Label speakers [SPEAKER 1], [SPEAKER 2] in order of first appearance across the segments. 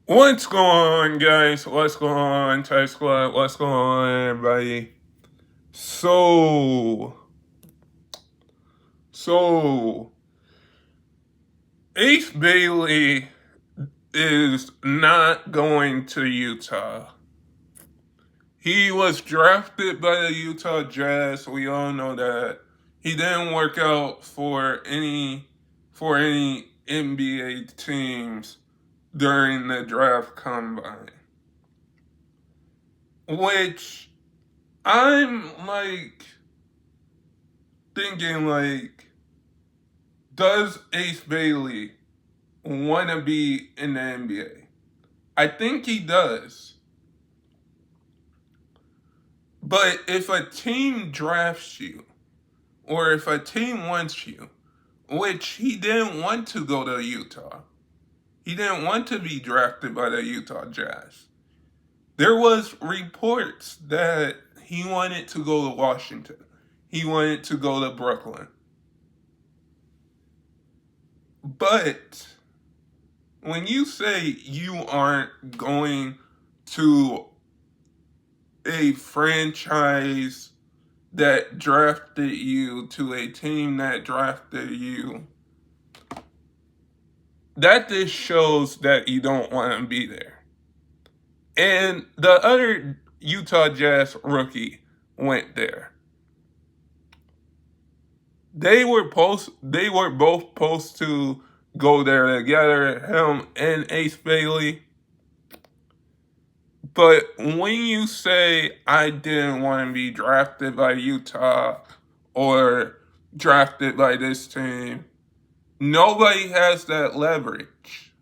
[SPEAKER 1] What's going on, guys? What's going on, Thai Squad? What's going on, everybody? So, so Ace Bailey is not going to Utah. He was drafted by the Utah Jazz. We all know that. He didn't work out for any NBA teams during the draft combine, which I'm thinking does Ace Bailey want to be in the NBA? I think he does. But if a team drafts you, or if a team wants you, which he didn't want to go to Utah, he didn't want to be drafted by the Utah Jazz. There was reports that he wanted to go to Washington. He wanted to go to Brooklyn. But when you say you aren't going to a franchise that drafted you, to a team that drafted you, that just shows that you don't want to be there. And the other Utah Jazz rookie went there. They were both supposed to go there together, him and Ace Bailey. But when you say I didn't want to be drafted by Utah or drafted by this team, nobody has that leverage.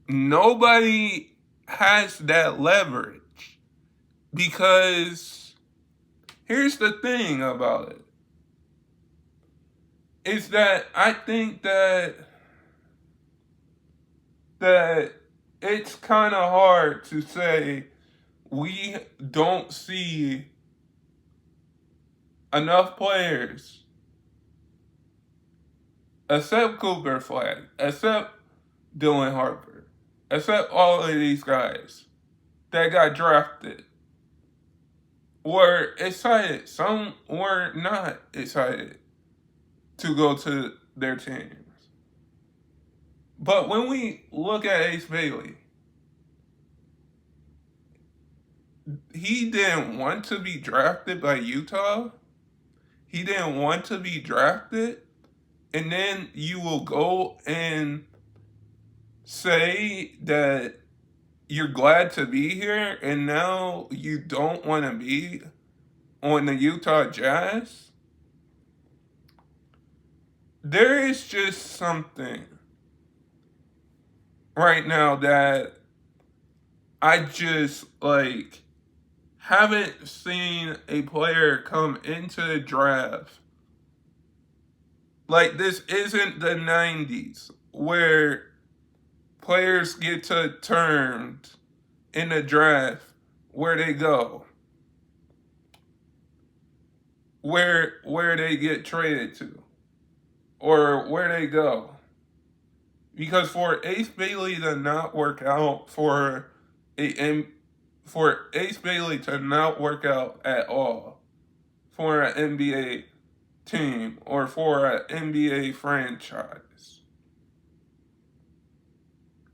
[SPEAKER 1] Nobody has that leverage because here's the thing about it. Is that I think that it's kind of hard to say we don't see enough players, except Cooper Flag, except Dylan Harper, except all of these guys that got drafted, were excited. Some were not excited to go to their teams. But when we look at Ace Bailey, he didn't want to be drafted by Utah. He didn't want to be drafted. And then you will go and say that you're glad to be here and now you don't want to be on the Utah Jazz. There is just something right now that I just haven't seen a player come into the draft. Like, this isn't the 90s where players get to termed in the draft where they go, where they get traded to, or where they go. Because for Ace Bailey to not work out, for Ace Bailey to not work out at all for an NBA team or for an NBA franchise,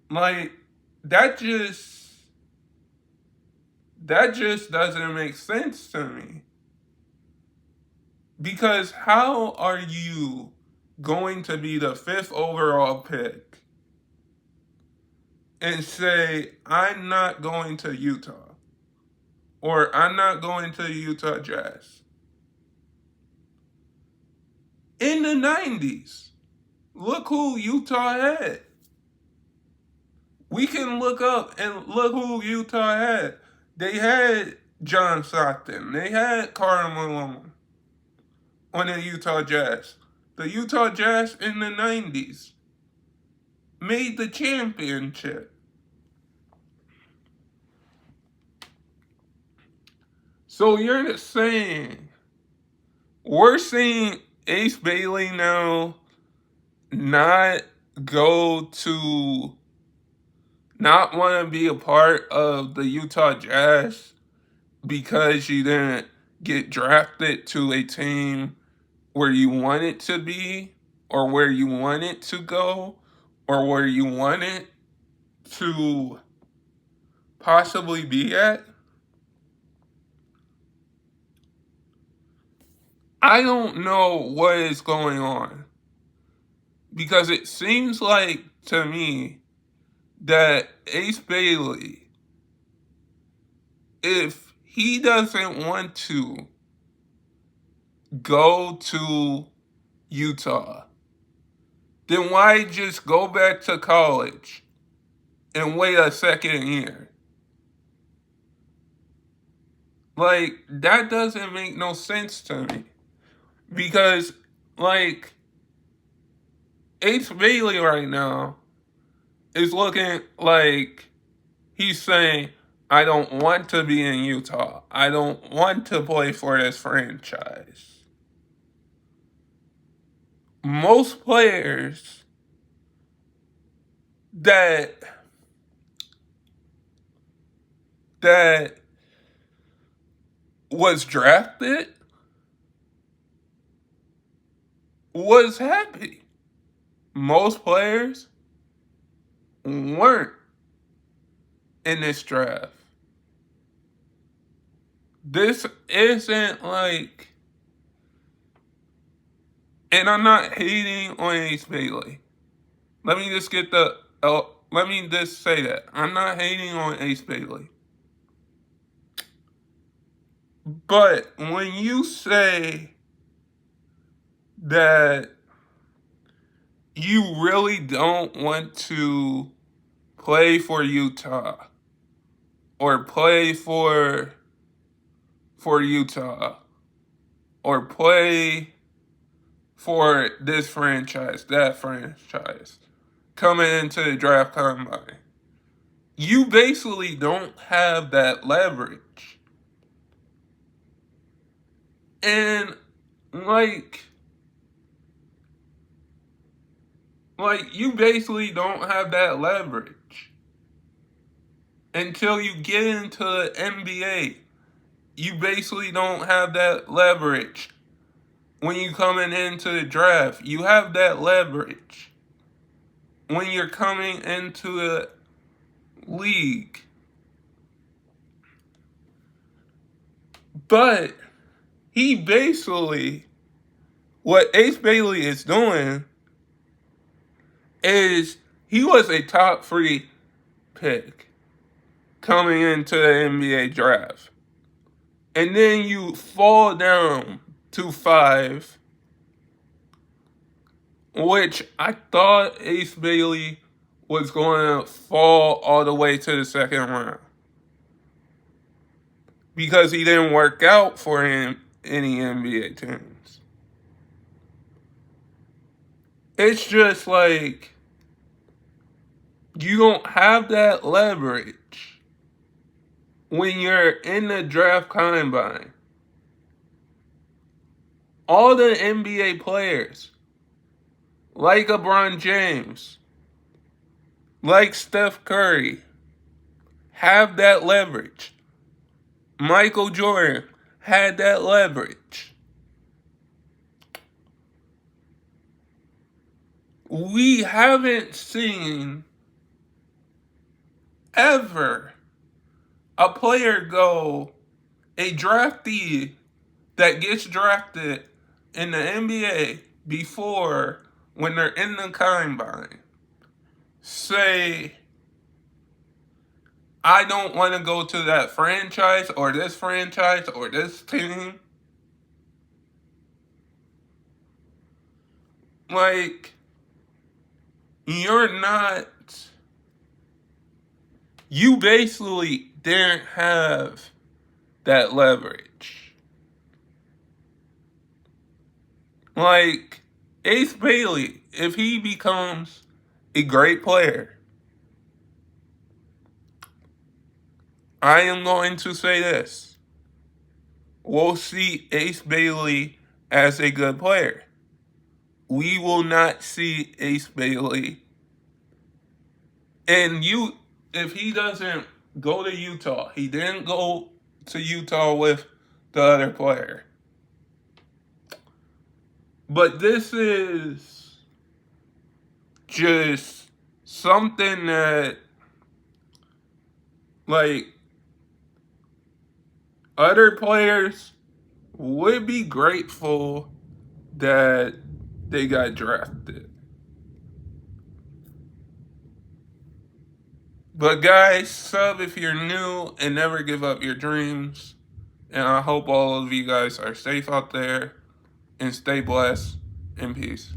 [SPEAKER 1] that just doesn't make sense to me. Because how are you going to be the 5th overall pick and say, I'm not going to Utah, or I'm not going to the Utah Jazz? In the 90s, look who Utah had. We can look up and look who Utah had. They had John Stockton. They had Karl Malone on the Utah Jazz. The Utah Jazz in the 90s made the championship. So you're saying we're seeing Ace Bailey now not go to not want to be a part of the Utah Jazz because you didn't get drafted to a team where you wanted to be, or where you wanted to go, or where you wanted to possibly be at? I don't know what is going on, because it seems like to me that Ace Bailey, if he doesn't want to go to Utah, then why just go back to college and wait a second year? Like, that doesn't make no sense to me. Because, like, Ace Bailey right now is looking like he's saying, I don't want to be in Utah. I don't want to play for this franchise. Most players that was drafted was happy. Most players weren't in this draft. This isn't like, and I'm not hating on Ace Bailey. Let me just say that. I'm not hating on Ace Bailey. But when you say that you really don't want to play for Utah or play for Utah or play for this franchise, that franchise, coming into the draft combine, you basically don't have that leverage. And like you basically don't have that leverage until you get into the NBA. You basically don't have that leverage when you coming into the draft. You have that leverage when you're coming into the league. But he basically, what Ace Bailey is doing is he was a top 3 pick coming into the NBA draft. And then you fall down to 5, which I thought Ace Bailey was going to fall all the way to the second round, because he didn't work out for him any NBA teams. It's just like, you don't have that leverage when you're in the draft combine. All the NBA players, like LeBron James, like Steph Curry, have that leverage. Michael Jordan had that leverage. We haven't seen ever a player go, a draftee that gets drafted in the NBA before, when they're in the combine, say, I don't want to go to that franchise or this team. Like, you basically didn't have that leverage. Like, Ace Bailey, if he becomes a great player, I am going to say this: we'll see Ace Bailey as a good player. We will not see Ace Bailey. And if he doesn't go to Utah, he didn't go to Utah with the other player. But this is just something that, like, other players would be grateful that they got drafted. But guys, sub if you're new and never give up your dreams. And I hope all of you guys are safe out there and stay blessed and peace.